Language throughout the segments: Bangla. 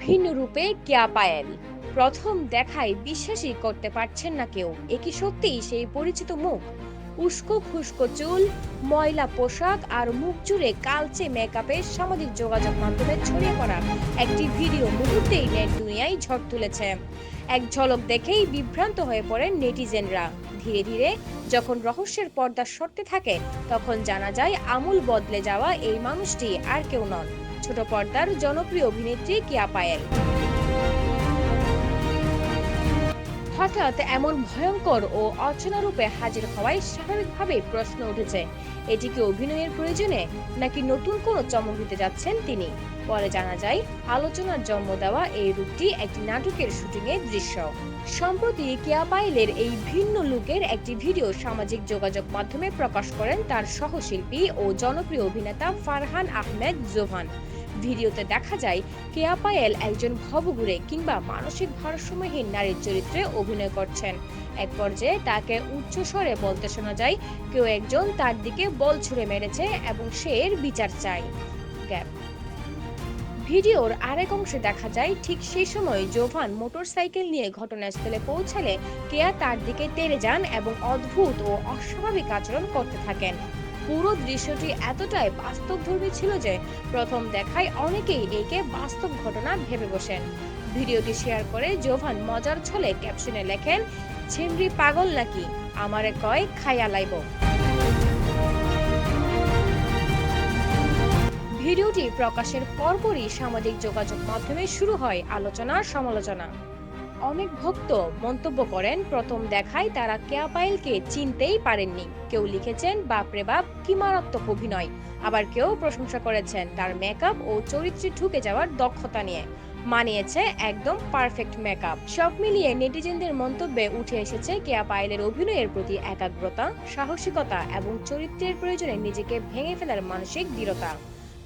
ভিন্ন রূপে কেয়া পায়েল। প্রথম দেখায় বিশ্বাসই করতে পারছেন না কেউ, এ কি সত্যিই সেই পরিচিত মুখ? উস্কো খুস্কো চুল, ময়লা পোশাক আর মুখ জুড়ে কালচে মেকআপে সামাজিক যোগাযোগ মাধ্যমে ছড়িয়ে পড়া একটি ভিডিও মুহূর্তেই নেট দুনিয়ায় ঝড় তুলেছে। এক ঝলক দেখেই বিভ্রান্ত হয়ে পড়েন নেটিজেনরা। ধীরে ধীরে যখন রহস্যের পর্দা সরতে থাকে, তখন জানা যায় আমূল বদলে যাওয়া এই মানুষটি আর কেউ নন, ছোট পর্দার জনপ্রিয় অভিনেত্রী কেয়া পায়েল। হঠাৎ এমন ভয়ঙ্কর ও অচেনা রূপে হাজির হওয়ায় স্বাভাবিকভাবেই প্রশ্ন উঠেছে, এটি কি অভিনয়ের প্রয়োজনে, নাকি নতুন কোনো চমক দিতে যাচ্ছেন তিনি? পরে জানা যায়, আলোচনার জন্ম দেওয়া এই রূপটি একটি নাটকের শুটিংয়ের দৃশ্য। সম্প্রতি কেয়া পায়েলের এই ভিন্ন লুকের একটি ভিডিও সামাজিক যোগাযোগ মাধ্যমে প্রকাশ করেন তার সহশিল্পী ও জনপ্রিয় অভিনেতা ফারহান আহমেদ জোভান। ভিডিওতে দেখা যায়, কেয়া পায়েল একজন ভবঘুরে কিংবা মানসিক ভারসাম্যহীন নারীর চরিত্রে অভিনয় করছেন। এক পর্যায়ে তাকে উচ্চস্বরে বলতে শোনা যায়, কেউ একজন তার দিকে বল ছুড়ে মেরেছে এবং সে এর বিচার চায়। গ্যাপ। ভিডিওর আরেক অংশে দেখা যায়, ঠিক সেই সময় জোভান মোটরসাইকেল নিয়ে ঘটনাস্থলে পৌঁছালে কেয়া তার দিকে তেড়ে যান এবং অদ্ভুত ও অস্বাভাবিক আচরণ করতে থাকেন। পুরো দৃশ্যটি এতটাই বাস্তবধর্মী ছিল যে প্রথম দেখায় অনেকেই একে বাস্তব ঘটনা ভেবে বসেন। ভিডিওটি শেয়ার করে জোভান মজার ছলে ক্যাপশনে লেখেন, ছিমরি পাগল নাকি, আমারে কয় খাইয়া লাইব। ভিডিওটি প্রকাশের পরপরই সামাজিক যোগাযোগ মাধ্যমে শুরু হয় আলোচনা সমালোচনা। অনেক ভক্ত মন্তব্য করেন, প্রথম দেখায় তারা কেয়া পায়েলকে চিনতেই পারেননি। কেউ লিখেছেন, বাপরে বাপ কি মারাত্মক অভিনয়। আবার কেউ প্রশংসা করেছেন তার মেকআপ ও চরিত্রে ঢুকে যাওয়ার দক্ষতা নিয়ে, মানিয়েছে একদম পারফেক্ট মেকআপ। সব মিলিয়ে নেটিজেনদের মন্তব্যে উঠে এসেছে কেয়া পায়েলের অভিনয়ের প্রতি একাগ্রতা, সাহসিকতা এবং চরিত্রের প্রয়োজনে নিজেকে ভেঙে ফেলার মানসিক দৃঢ়তা।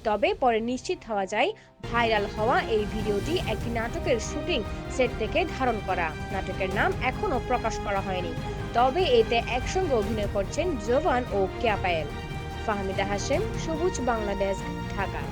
তবে পরে নিশ্চিত হওয়া যায়, ভাইরাল হওয়া এই ভিডিওটি একটি নাটকের শুটিং সেট থেকে ধারণ করা। নাটকের নাম এখনো প্রকাশ করা হয়নি, তবে এতে একসঙ্গে অভিনয় করছেন জোভান ও কেয়া পায়েল। ফাহমিদা হাশেম, সবুজ বাংলাদেশ, ঢাকা।